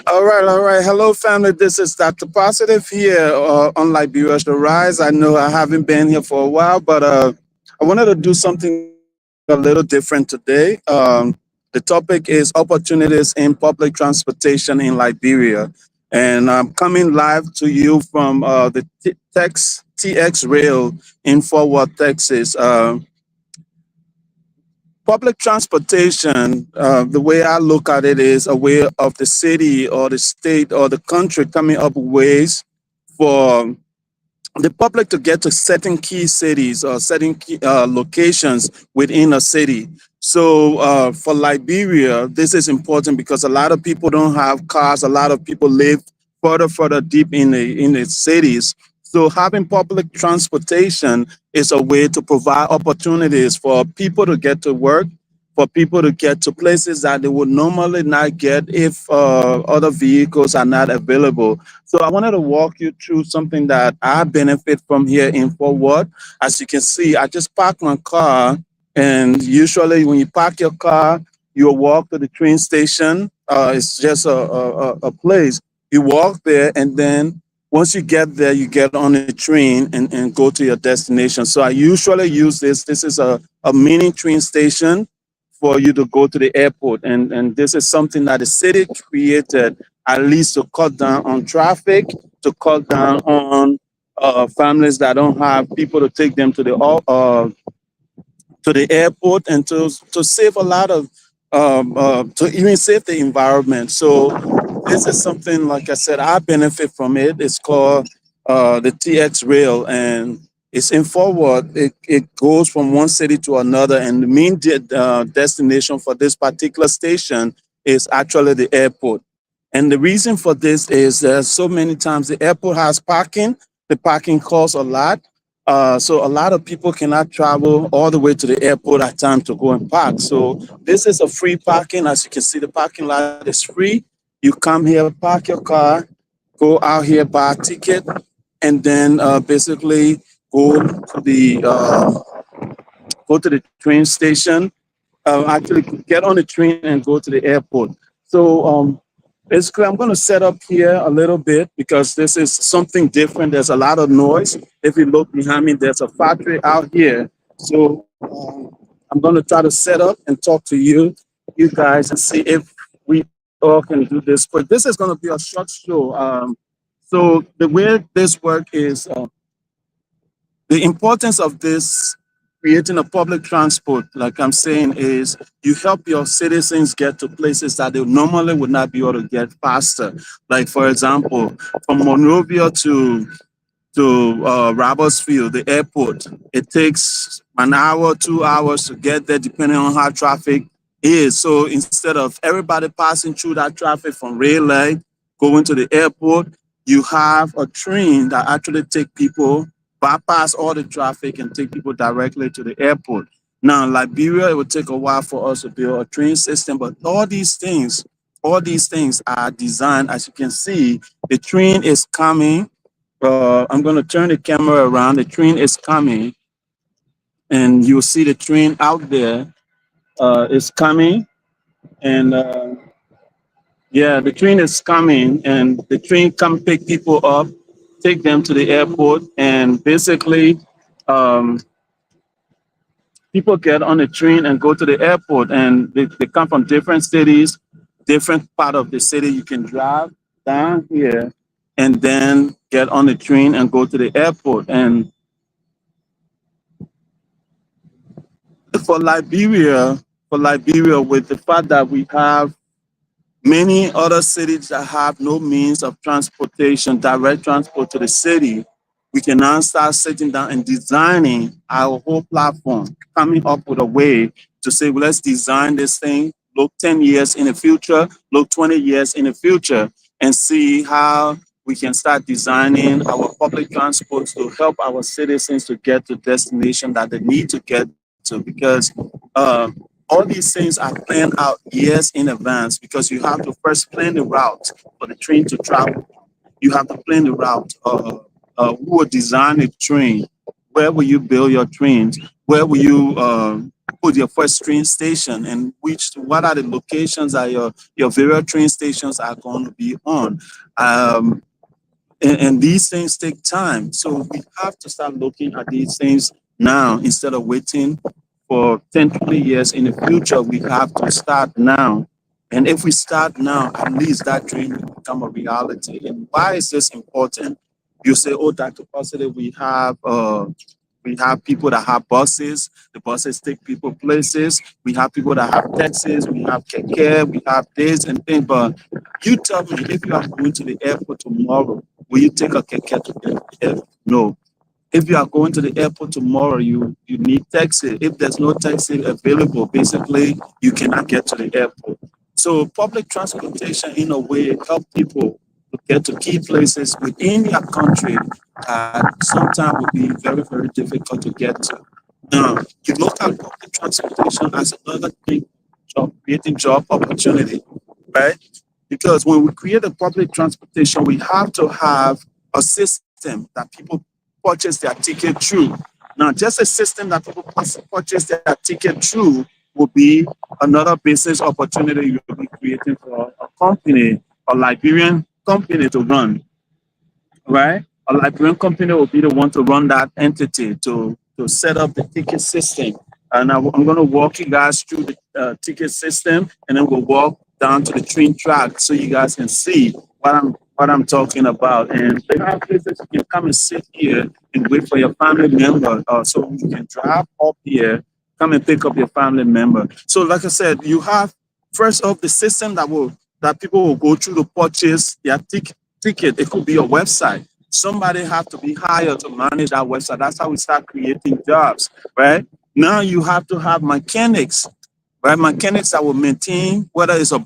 All right. Hello, family. This is Dr. Positive here on Liberia The Rise. I know I haven't been here for a while, but I wanted to do something a little different today. The topic is opportunities in public transportation in Liberia. And I'm coming live to you from the TX Rail in Fort Worth, Texas. Public transportation, the way I look at it, is a way of the city or the state or the country coming up with ways for the public to get to certain key cities or certain key, locations within a city. So for Liberia, this is important because a lot of people don't have cars. A lot of people live further deep in the cities. So having public transportation is a way to provide opportunities for people to get to work, for people to get to places that they would normally not get if other vehicles are not available. So I wanted to walk you through something that I benefit from here in Fort Worth. As you can see, I just parked my car, and usually when you park your car, you walk to the train station. It's just a place. You walk there, and then once you get there, you get on a train and go to your destination. So I usually use this. This is a mini train station for you to go to the airport. And this is something that the city created at least to cut down on traffic, to cut down on families that don't have people to take them to the airport, and to save a lot of to even save the environment. So this is something, like I said, I benefit from it. It's called the TX Rail, and it's in forward. It goes from one city to another, and the main destination for this particular station is actually the airport. And the reason for this is so many times the airport has parking. The parking costs a lot, so a lot of people cannot travel all the way to the airport at time to go and park. So this is a free parking. As you can see, the parking lot is free. You come here, park your car, go out here, buy a ticket, and then basically go to the train station. Actually, get on the train and go to the airport. So basically, I'm going to set up here a little bit because this is something different. There's a lot of noise. If you look behind me, there's a factory out here. So I'm going to try to set up and talk to you guys, and see if we all can do this. But this is going to be a short show. So the way this work is, the importance of this creating a public transport, like I'm saying, is you help your citizens get to places that they normally would not be able to get faster. Like, for example, from Monrovia to Robertsfield, the airport, it takes an hour, 2 hours to get there, depending on how traffic is. So instead of everybody passing through that traffic from Raleigh going to the airport, you have a train that actually take people, bypass all the traffic, and take people directly to the airport. Now, in Liberia, it would take a while for us to build a train system, but all these things are designed. As you can see, the train is coming. I'm going to turn the camera around. The train is coming, and you'll see the train out there is coming. And yeah, the train is coming, and the train come pick people up, take them to the airport, and basically, um, people get on the train and go to the airport, and they come from different cities, different part of the city. You can drive down here and then get on the train and go to the airport. And for Liberia, with the fact that we have many other cities that have no means of transportation, direct transport to the city, we can now start sitting down and designing our whole platform, coming up with a way to say, well, let's design this thing, look 10 years in the future, look 20 years in the future, and see how we can start designing our public transport to help our citizens to get to destination that they need to get to. Because uh, all these things are planned out years in advance, because you have to first plan the route for the train to travel. You have to plan the route. Who will design the train? Where will you build your trains? Where will you put your first train station, and what are the locations that your various train stations are going to be on. Um, and these things take time. So we have to start looking at these things now instead of waiting for 10, 20 years in the future. We have to start now. And if we start now, at least that dream will become a reality. And why is this important? You say, oh, Dr. Positive, we have people that have buses. The buses take people places. We have people that have taxis. We have keke. We have this and things. But you tell me, if you are going to the airport tomorrow, will you take a keke to get there? No. If you are going to the airport tomorrow, you need taxi. If there's no taxi available, basically you cannot get to the airport. So public transportation, in a way, help people to get to key places within their country that sometimes will be very, very difficult to get to. Now, you look at public transportation as another thing, creating job opportunity, right? Because when we create a public transportation, we have to have a system that people purchase their ticket through. Now, just a system that people purchase their ticket through will be another business opportunity you'll be creating for a company, a Liberian company to run, right? A Liberian company will be the one to run that entity to set up the ticket system. And I'm going to walk you guys through the ticket system, and then we'll walk down to the train track so you guys can see what I'm talking about. And they have places you can come and sit here and wait for your family member, so you can drive up here, come and pick up your family member. So, like I said, you have first off the system that people will go through to purchase their ticket. It could be a website. Somebody have to be hired to manage that website. That's how we start creating jobs, right? Now you have to have mechanics, right? Mechanics that will maintain whether it's a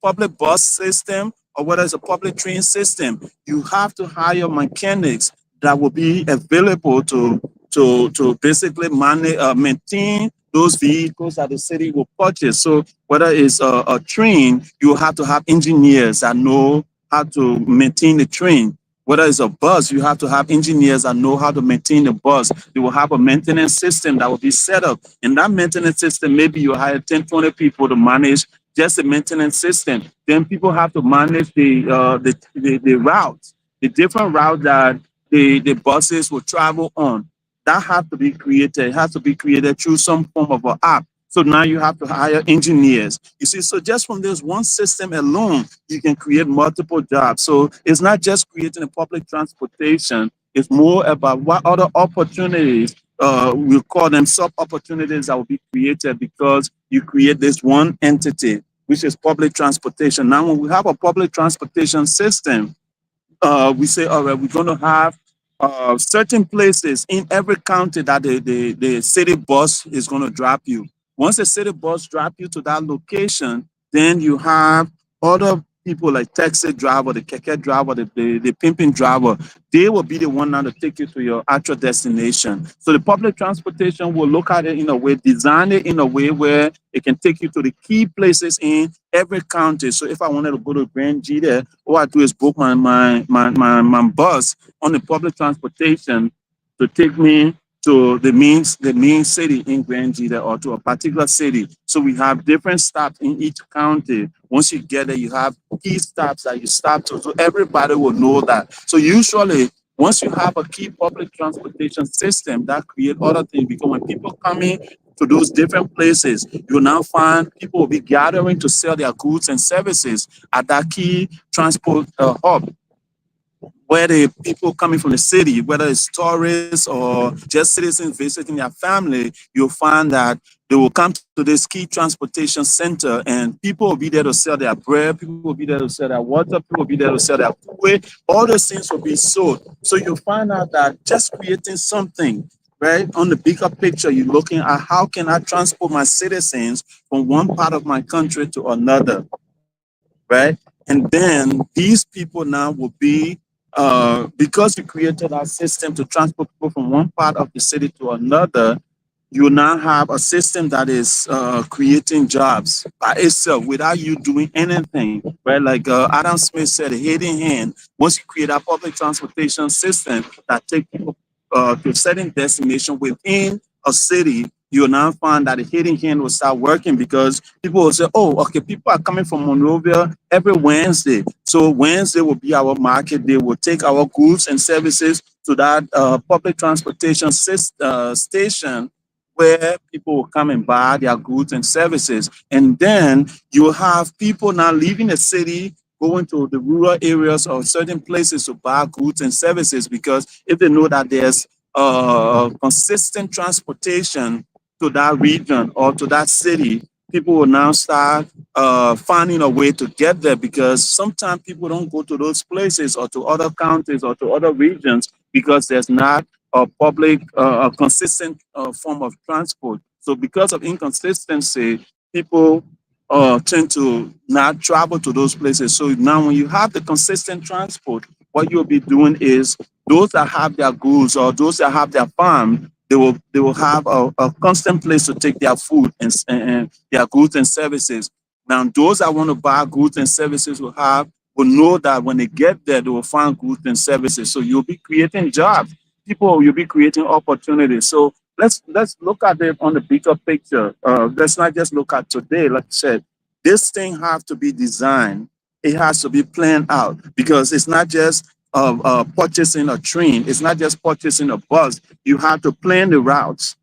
public bus system, or whether it's a public train system. You have to hire mechanics that will be available to basically maintain those vehicles that the city will purchase. So whether it's a train, you have to have engineers that know how to maintain the train. Whether it's a bus, you have to have engineers that know how to maintain the bus. You will have a maintenance system that will be set up. In that maintenance system, maybe you hire 10, 20 people to manage just the maintenance system. Then people have to manage the routes, the different routes that the buses will travel on. That has to be created. It has to be created through some form of an app. So now you have to hire engineers. You see, so just from this one system alone, you can create multiple jobs. So it's not just creating a public transportation. It's more about what other opportunities, we'll call them sub opportunities, that will be created because you create this one entity, which is public transportation. Now, when we have a public transportation system, we say, all right, we're going to have certain places in every county that the city bus is going to drop you. Once the city bus drop you to that location, then you have other people like taxi driver, the keke driver, the pimping driver. They will be the one now to take you to your actual destination. So the public transportation will look at it in a way, design it in a way where it can take you to the key places in every county. So if I wanted to go to Grand G there, all I do is book my bus on the public transportation to take me to the main city in Grand Gita, or to a particular city. So we have different stops in each county. Once you get there, you have key stops that you stop to. So everybody will know that. So usually, once you have a key public transportation system, that create other things, because when people come in to those different places, you now find people will be gathering to sell their goods and services at that key transport hub, where the people coming from the city, whether it's tourists or just citizens visiting their family, you'll find that they will come to this key transportation center, and people will be there to sell their bread, people will be there to sell their water, people will be there to sell their food. All those things will be sold. So you'll find out that just creating something, right, on the bigger picture, you're looking at how can I transport my citizens from one part of my country to another, right? And then these people now will be, because you created our system to transport people from one part of the city to another, you now have a system that is creating jobs by itself without you doing anything, right? Like Adam Smith said, hidden hand. Once you create a public transportation system that take people to a certain destination within a city, you'll now find that the hidden hand will start working because people will say, oh, okay, people are coming from Monrovia every Wednesday. So Wednesday will be our market day. We'll take our goods and services to that public transportation station where people will come and buy their goods and services. And then you will have people now leaving the city, going to the rural areas or certain places to buy goods and services because if they know that there's consistent transportation to that region or to that city, people will now start finding a way to get there because sometimes people don't go to those places or to other counties or to other regions because there's not a consistent form of transport. So because of inconsistency, people tend to not travel to those places. So now when you have the consistent transport, what you'll be doing is those that have their goods or those that have their farm, they will have a constant place to take their food and their goods and services. Now those that want to buy goods and services will know that when they get there, they will find goods and services. So you'll be creating jobs. People, you'll be creating opportunities. So let's look at it on the bigger picture. Let's not just look at today. Like I said, this thing have to be designed. It has to be planned out because it's not just purchasing a train. It's not just purchasing a bus. You have to plan the routes.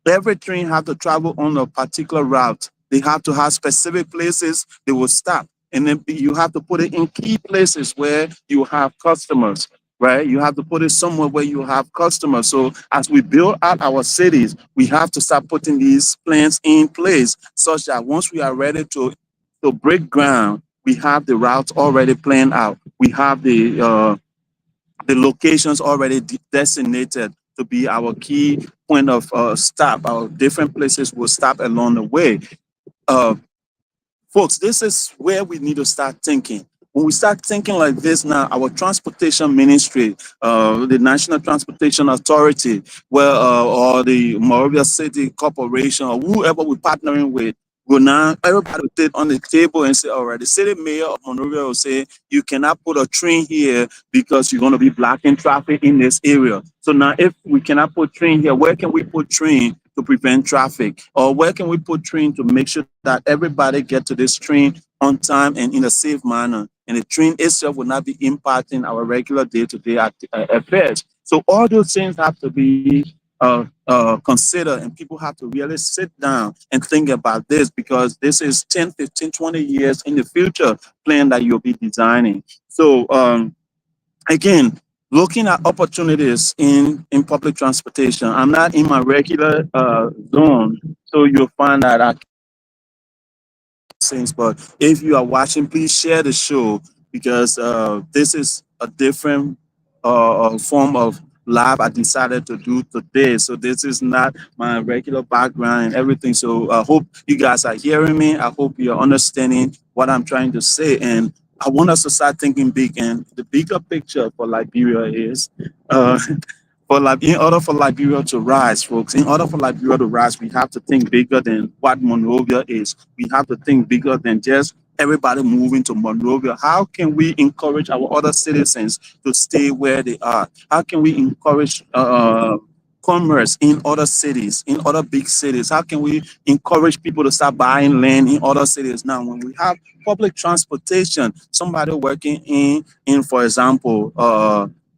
Every train have to travel on a particular route. They have to have specific places they will stop. And then you have to put it in key places where you have customers, right? You have to put it somewhere where you have customers. So as we build out our cities, we have to start putting these plans in place such that once we are ready to break ground, we have the routes already planned out. We have the locations already designated to be our key point of stop. Our different places will stop along the way. Uh, Folks, this is where we need to start thinking. When we start thinking like this now, our transportation ministry, the National Transportation Authority, or the Moravia City Corporation, or whoever we're partnering with, will now everybody will sit on the table and say, all right, the city mayor of Monrovia will say, you cannot put a train here because you're going to be blocking traffic in this area. So now if we cannot put train here, where can we put train to prevent traffic? Or where can we put train to make sure that everybody get to this train on time and in a safe manner? And the train itself will not be impacting our regular day-to-day affairs. So all those things have to be considered, and people have to really sit down and think about this because this is 10, 15, 20 years in the future plan that you'll be designing. So again, looking at opportunities in public transportation. I'm not in my regular zone, so you'll find that I things. But if you are watching, please share the show because this is a different form of live I decided to do today. So this is not my regular background and everything. So I hope you guys are hearing me. I hope you're understanding what I'm trying to say. And I want us to start thinking big. And the bigger picture for Liberia is uh, in order for Liberia to rise, folks, in order for Liberia to rise, we have to think bigger than what Monrovia is. We have to think bigger than just everybody moving to Monrovia. How can we encourage our other citizens to stay where they are? How can we encourage commerce in other cities, in other big cities? How can we encourage people to start buying land in other cities? Now, when we have public transportation, somebody working in for example,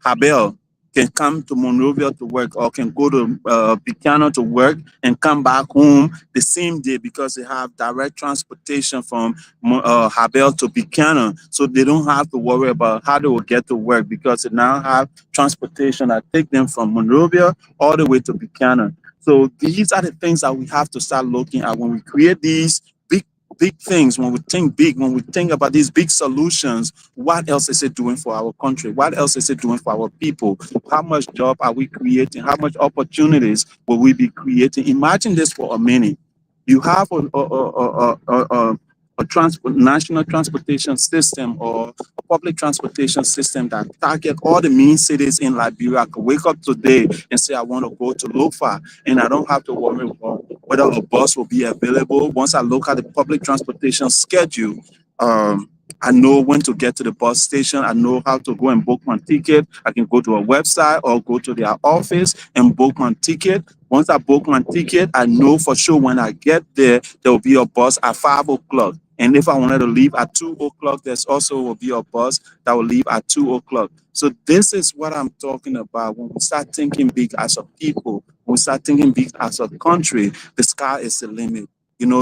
Habel can come to Monrovia to work or can go to Buchanan to work and come back home the same day because they have direct transportation from Habel to Buchanan. So they don't have to worry about how they will get to work because they now have transportation that take them from Monrovia all the way to Buchanan. So these are the things that we have to start looking at when we create these big things, when we think big, when we think about these big solutions. What else is it doing for our country? What else is it doing for our people? How much job are we creating? How much opportunities will we be creating? Imagine this for a minute. You have a national transportation system or a public transportation system that target all the main cities in Liberia. I could wake up today and say I want to go to Lofa, and I don't have to worry about whether a bus will be available. Once I look at the public transportation schedule, um, I know when to get to the bus station. I know how to go and book my ticket. I can go to a website or go to their office and book my ticket. Once I book my ticket, I know for sure when I get there, there will be a bus at 5 o'clock. And if I wanted to leave at 2 o'clock, there's also will be a bus that will leave at 2 o'clock. So this is what I'm talking about. When we start thinking big as a people, when we start thinking big as a country, the sky is the limit.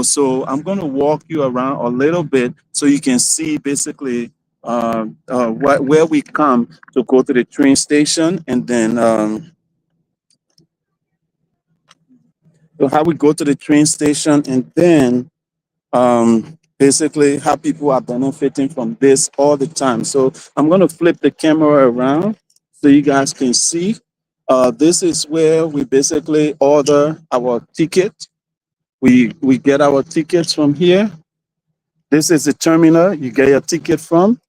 So I'm going to walk you around a little bit so you can see basically where we come to go to the train station, and then so how we go to the train station, and then basically how people are benefiting from this all the time. So I'm going to flip the camera around so you guys can see. This is where we basically order our ticket. We get our tickets from here. This is the terminal you get your ticket from.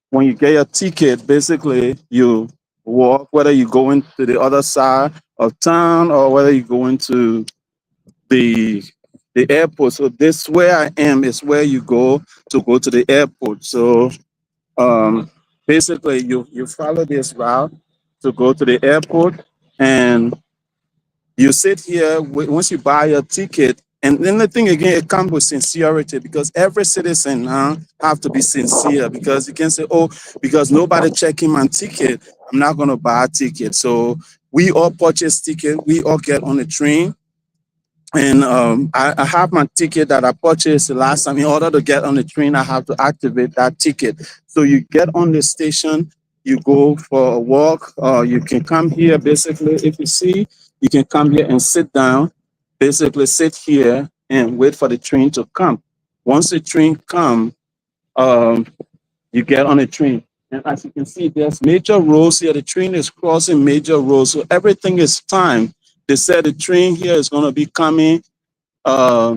When you get your ticket, basically you walk, whether you go into the other side of town or whether you go into the airport. So this where I am is where you go to the airport. So basically you follow this route to go to the airport, and you sit here once you buy your ticket. And then the thing again, it comes with sincerity, because every citizen have to be sincere, because you can say, oh, because nobody checking my ticket, I'm not going to buy a ticket. So we all purchase ticket, we all get on the train. And I have my ticket that I purchased the last time. In order to get on the train, I have to activate that ticket. So you get on the station, you go for a walk, or you can come here. Basically, if you see, you can come here and sit down, basically sit here and wait for the train to come. Once the train come, you get on the train. And as you can see, there's major roads here. The train is crossing major roads. So everything is timed. They said the train here is going to be coming uh,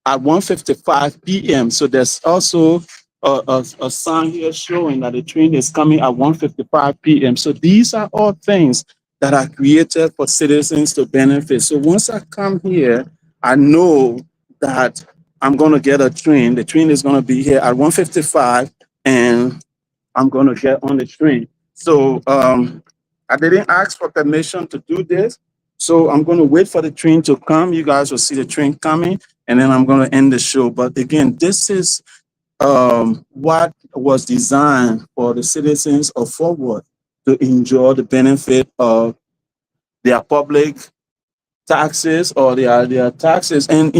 at 1:55 p.m. So there's also a sign here showing that the train is coming at 1:55 p.m. So these are all things that are created for citizens to benefit. So once I come here, I know that I'm going to get a train. The train is going to be here at 1:55, and I'm going to get on the train. So I didn't ask for permission to do this. So I'm going to wait for the train to come. You guys will see the train coming, and then I'm going to end the show. But again, this is what was designed for the citizens of Fort Worth to enjoy the benefit of their public taxes or their taxes. And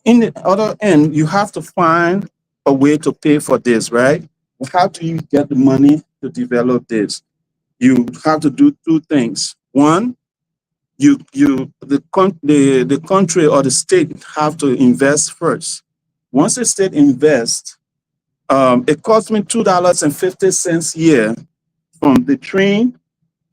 in the other end, you have to find a way to pay for this, right? How do you get the money to develop this? You have to do two things. One, the country or the state have to invest first. Once the state invests, it costs me $2.50 a year from the train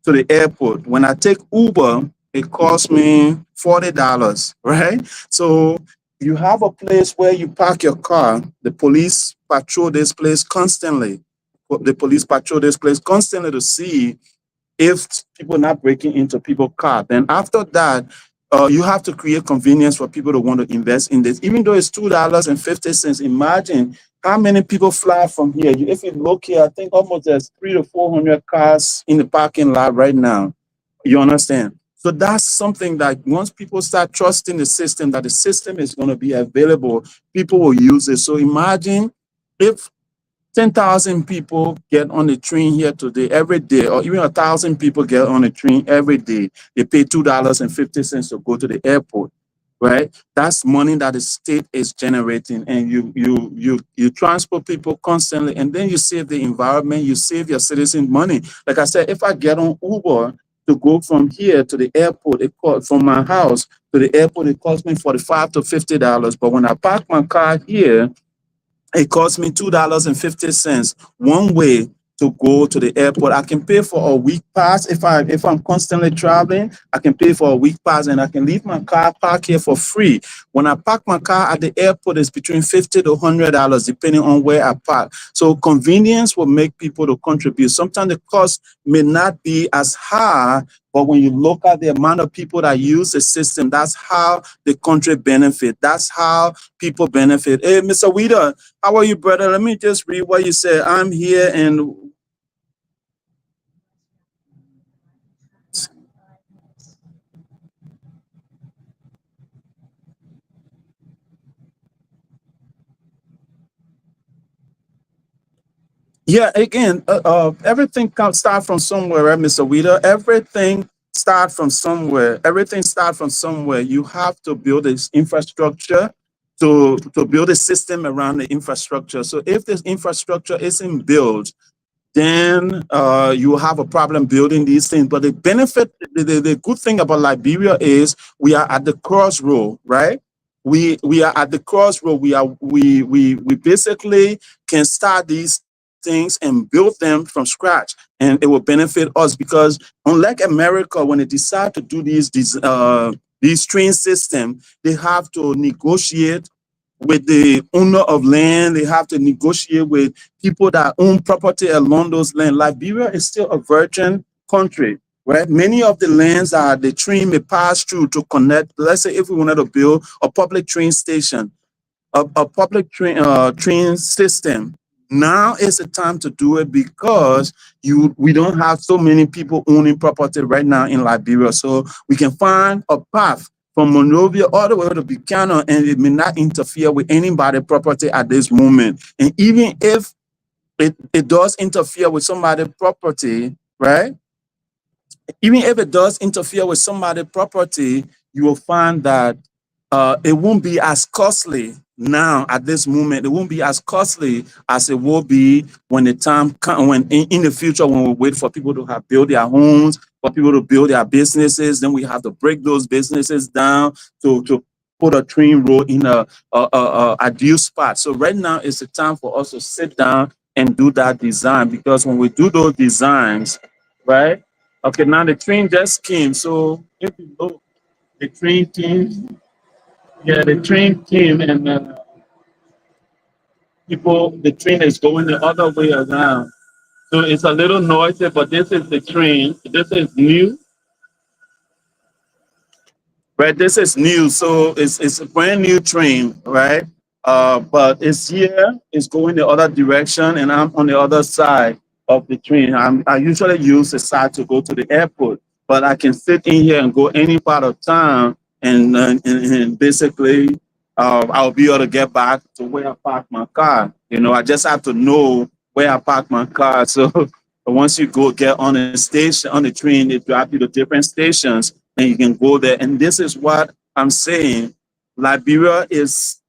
to the airport. When I take Uber, it costs me $40, right? So you have a place where you park your car. The police patrol this place constantly. The police patrol this place constantly to see if people are not breaking into people's car. Then after that, you have to create convenience for people to want to invest in this. Even though it's $2.50, imagine how many people fly from here. If you look here, I think almost there's 300 to 400 cars in the parking lot right now. You understand? So that's something that once people start trusting the system, that the system is going to be available, people will use it. So imagine if 10,000 people get on the train here today, every day, or even 1,000 people get on the train every day. They pay $2.50 to go to the airport, right? That's money that the state is generating, and you transport people constantly, and then you save the environment, you save your citizens money. Like I said, if I get on Uber to go from here to the airport, from my house to the airport, it costs me $45 to $50. But when I park my car here, it costs me $2.50 one way to go to the airport. I can pay for a week pass if I'm constantly traveling. I can pay for a week pass, and I can leave my car parked here for free. When I park my car at the airport, it's between $50 to $100 depending on where I park. So convenience will make people to contribute. Sometimes the cost may not be as high But when you look at the amount of people that use the system, that's how the country benefit. That's how people benefit. Hey, Mr. Weeder, how are you, brother? Let me just read what you said. I'm here and yeah, again, everything can start from somewhere, right, Mr. Weeder? Everything start from somewhere. Everything start from somewhere. You have to build this infrastructure to build a system around the infrastructure. So if this infrastructure isn't built, then you will have a problem building these things. But the benefit, the good thing about Liberia is we are at the crossroad, right? We are at the crossroad. We basically can start these things and build them from scratch, and it will benefit us because unlike America, when they decide to do these train system, they have to negotiate with the owner of land. They have to negotiate with people that own property along those lands. Liberia is still a virgin country, right? Many of the lands that the train may pass through to connect. Let's say if we wanted to build a public train station, a public train system. Now is the time to do it because we don't have so many people owning property right now in Liberia. So we can find a path from Monrovia all the way to Buchanan, and it may not interfere with anybody's property at this moment. And even if it does interfere with somebody's property, right? Even if it does interfere with somebody's property, you will find that it won't be as costly now at this moment. It won't be as costly as it will be when the time comes, when in the future, when we wait for people to have built their homes, for people to build their businesses, then we have to break those businesses down to put a train road in a ideal spot. So right now is the time for us to sit down and do that design, because when we do those designs, right? Okay, now the train just came. So if you look, the train came. Yeah, the train came and the train is going the other way around. So it's a little noisy, but this is the train. This is new, right? This is new. So it's a brand new train, right? But it's here, it's going the other direction, and I'm on the other side of the train. I usually use the side to go to the airport, but I can sit in here and go any part of town, and basically I'll be able to get back to where I park my car. I just have to know where I park my car. So once you go get on a station, on the train, they drop you to different stations and you can go there. And this is what I'm saying. Liberia is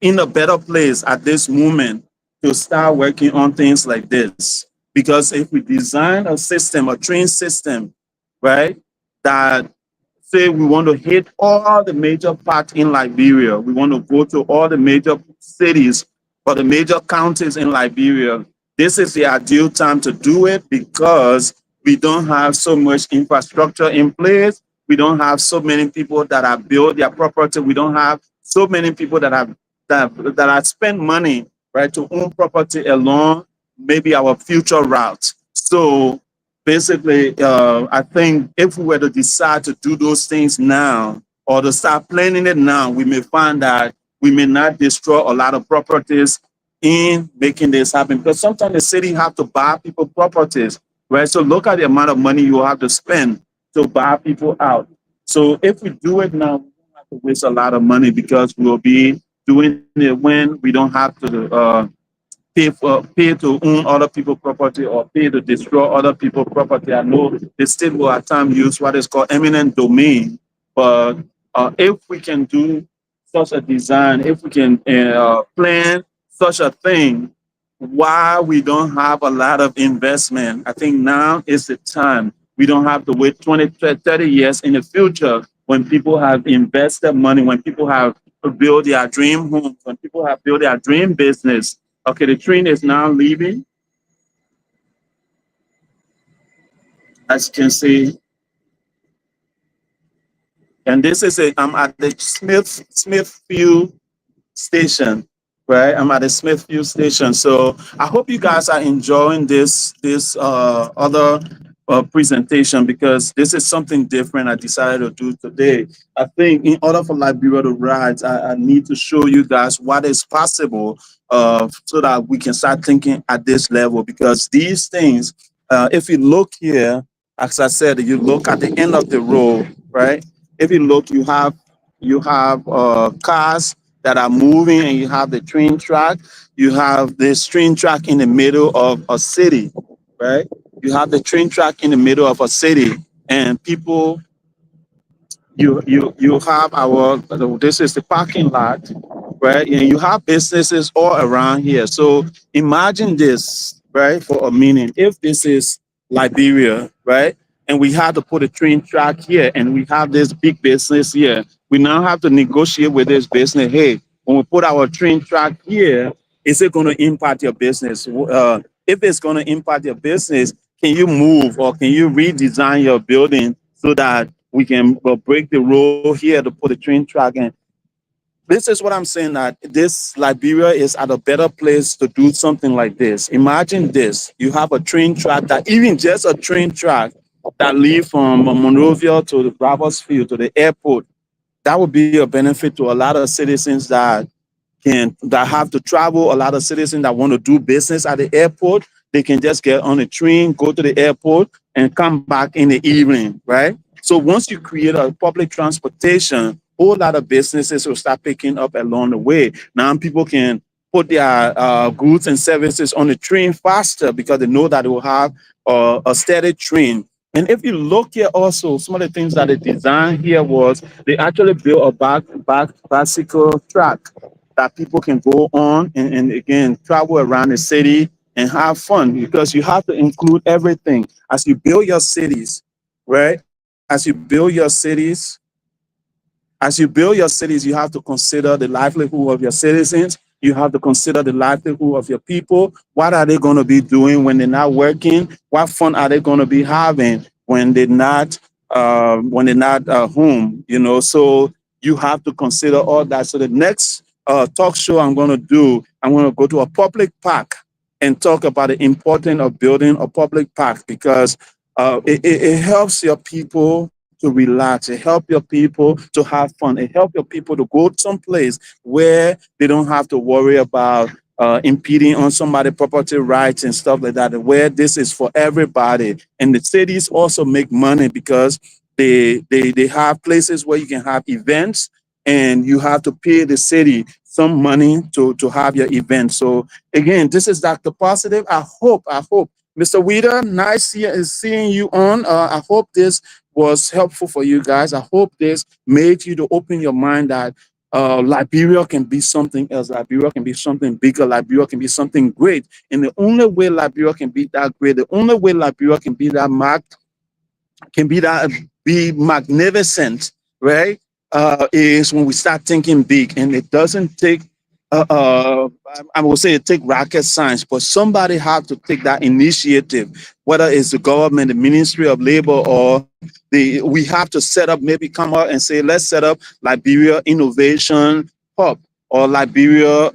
in a better place at this moment to start working on things like this. Because if we design a system, a train system, right, that say we want to hit all the major parts in Liberia, we want to go to all the major cities or the major counties in Liberia, this is the ideal time to do it because we don't have so much infrastructure in place. We don't have so many people that have built their property. We don't have so many people that have spent money, right, to own property along maybe our future routes. So basically, I think if we were to decide to do those things now or to start planning it now, we may find that we may not destroy a lot of properties in making this happen. Because sometimes the city have to buy people properties, right? So look at the amount of money you have to spend to buy people out. So if we do it now, we don't have to waste a lot of money because we'll be doing it when we don't have to pay to own other people's property or pay to destroy other people's property. I know the state will at times use what is called eminent domain, but if we can do such a design, if we can plan such a thing, while we don't have a lot of investment, I think now is the time. We don't have to wait 20, 30 years in the future when people have invested money, when people have built their dream homes, when people have built their dream business. Okay, the train is now leaving. As you can see, and this is I'm at the Smithfield station, right? I'm at the Smithfield station. So I hope you guys are enjoying this other presentation because this is something different I decided to do today. I think in order for Liberia to rise, I need to show you guys what is possible so that we can start thinking at this level because these things, if you look here, as I said, you look at the end of the road, right? If you look, you have cars that are moving and you have the train track. You have this train track in the middle of a city, right? You have the train track in the middle of a city, and people, you have our, this is the parking lot, right? And you have businesses all around here. So imagine this, right, for a minute. If this is Liberia, right, and we had to put a train track here, and we have this big business here, we now have to negotiate with this business. Hey, when we put our train track here, is it going to impact your business? If it's going to impact your business, can you move or can you redesign your building so that we can break the road here to put a train track in? This is what I'm saying, that this Liberia is at a better place to do something like this. Imagine this: you have a train track, that even just a train track that leave from Monrovia to the Bravos to the airport. That would be a benefit to a lot of citizens that have to travel. A lot of citizens that want to do business at the airport, they can just get on a train, go to the airport, and come back in the evening, right? So once you create a public transportation, a whole lot of businesses will start picking up along the way. Now people can put their goods and services on the train faster because they know that they will have a steady train. And if you look here also, some of the things that they designed here was they actually built a bicycle track that people can go on and again travel around the city and have fun, because you have to include everything as you build your cities, right? As you build your cities, you have to consider the livelihood of your citizens. You have to consider the livelihood of your people. What are they going to be doing when they're not working? What fun are they going to be having when they're not home? You know, so you have to consider all that. So the next talk show I'm going to do, I'm going to go to a public park and talk about the importance of building a public park, because it helps your people to relax. It helps your people to have fun. It helps your people to go someplace where they don't have to worry about impeding on somebody's property rights and stuff like that, where this is for everybody. And the cities also make money because they have places where you can have events, and you have to pay the city some money to have your event. So again, this is Dr. Positive. I hope, Mr. Weeder, nice seeing you on. I hope this was helpful for you guys. I hope this made you to open your mind that Liberia can be something else. Liberia can be something bigger. Liberia can be something great. And the only way Liberia can be that great, the only way Liberia can be that be magnificent, right? Is when we start thinking big, and it doesn't take. I will say it take rocket science, but somebody have to take that initiative. Whether it's the government, the Ministry of Labor, or we have to set up. Maybe come out and say, let's set up Liberia Innovation Hub or Liberia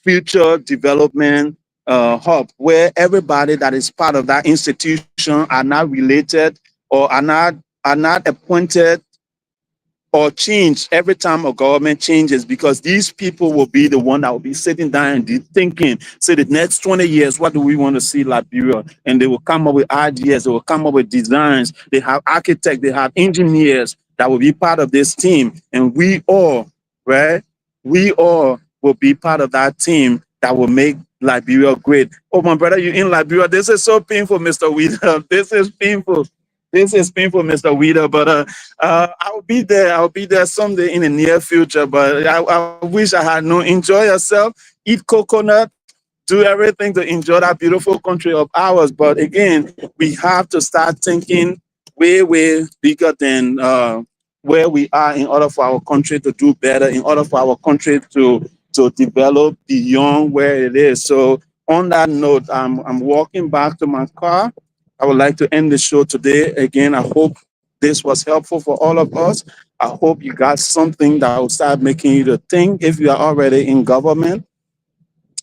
Future Development Hub, where everybody that is part of that institution are not related or are not appointed or change every time a government changes, because these people will be the one that will be sitting down and thinking, say, the next 20 years, what do we want to see Liberia? And they will come up with ideas, they will come up with designs. They have architects, they have engineers that will be part of this team. And we all, right? We all will be part of that team that will make Liberia great. Oh, my brother, you in Liberia? This is so painful, Mr. Weeder. This is painful. This is painful, Mr. Weeder, but I'll be there. I'll be there someday in the near future. But I wish I had no. Enjoy yourself, eat coconut, do everything to enjoy that beautiful country of ours. But again, we have to start thinking way, way bigger than where we are in order for our country to do better, in order for our country to develop beyond where it is. So on that note, I'm walking back to my car. I would like to end the show today. Again, I hope this was helpful for all of us. I hope you got something that will start making you to think. If you are already in government,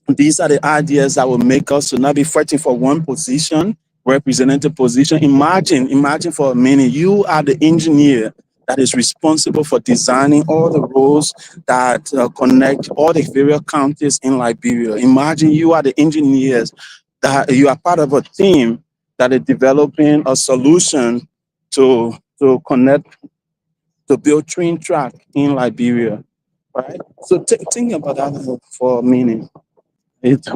these are the ideas that will make us to not be fighting for one position, representative position. Imagine for a minute, you are the engineer that is responsible for designing all the roads that connect all the various counties in Liberia. Imagine you are the engineers that you are part of a team that is developing a solution to connect to build train track in Liberia, right? So think about that for a minute. It,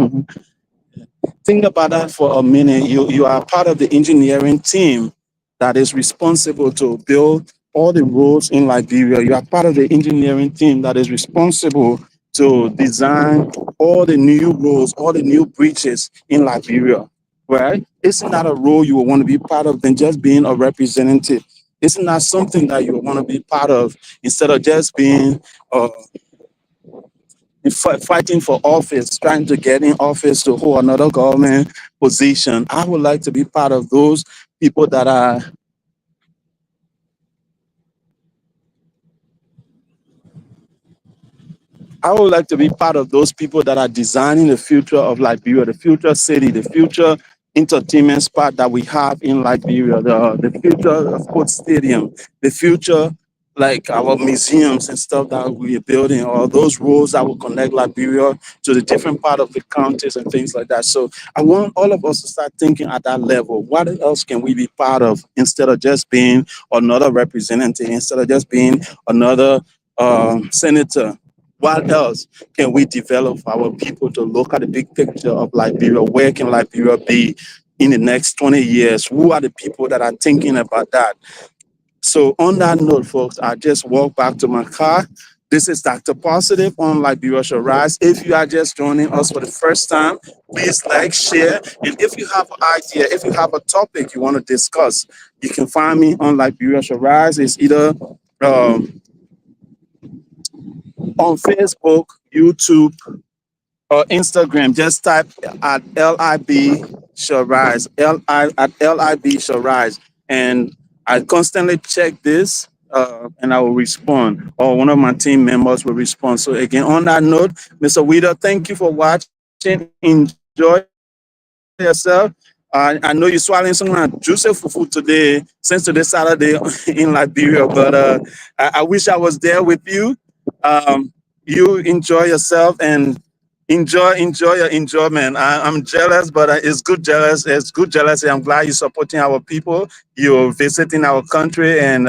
think about that for a minute. You are part of the engineering team that is responsible to build all the roads in Liberia. You are part of the engineering team that is responsible to design all the new roads, all the new bridges in Liberia, right? Isn't that a role you would want to be part of than just being a representative? Isn't that something that you would want to be part of instead of just being uh, fighting for office, trying to get in office to hold another government position? I would like to be part of those people that are. I would like to be part of those people that are designing the future of Liberia, the future city, the future entertainment spot that we have in Liberia, the future of sports stadium, the future like our museums and stuff that we are building, or those roads that will connect Liberia to the different part of the counties and things like that. So I want all of us to start thinking at that level. What else can we be part of instead of just being another representative, instead of just being another senator? What else can we develop for our people to look at the big picture of Liberia? Where can Liberia be in the next 20 years? Who are the people that are thinking about that? So, on that note, folks, I just walk back to my car. This is Dr. Positive on Liberia Shall Rise. If you are just joining us for the first time, please like, share, and if you have an idea, if you have a topic you want to discuss, you can find me on Liberia Shall Rise. It's either on Facebook, YouTube, or Instagram. Just type at LIB shall rise. LIB shall rise. And I constantly check this and I will respond. Or one of my team members will respond. So again, on that note, Mr. Weeder, thank you for watching. Enjoy yourself. I know you're swallowing some kind of juicy fufu today, since today Saturday in Liberia, but I wish I was there with you. Um, you enjoy yourself and enjoy your enjoyment. I'm jealous, but it's good jealous. It's good jealousy. I'm glad you're supporting our people. You're visiting our country and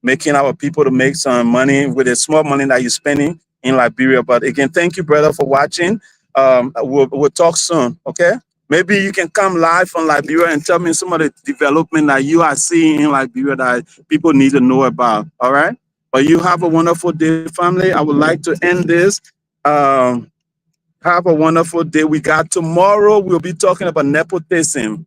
making our people to make some money with the small money that you're spending in Liberia. But again, thank you, brother, for watching. We'll talk soon. Okay. Maybe you can come live from Liberia and tell me some of the development that you are seeing in Liberia that people need to know about. All right. But you have a wonderful day, family. I would like to end this. Um, have a wonderful day. We got tomorrow. We'll be talking about nepotism,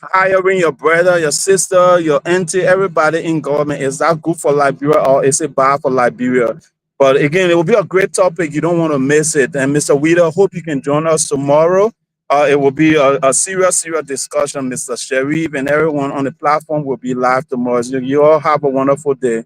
hiring your brother, your sister, your auntie, everybody in government. Is that good for Liberia or is it bad for Liberia? But again, it will be a great topic. You don't want to miss it. And Mr. Weeder, hope you can join us tomorrow. It will be a serious discussion. Mr. Sharif and everyone on the platform will be live tomorrow. So you all have a wonderful day.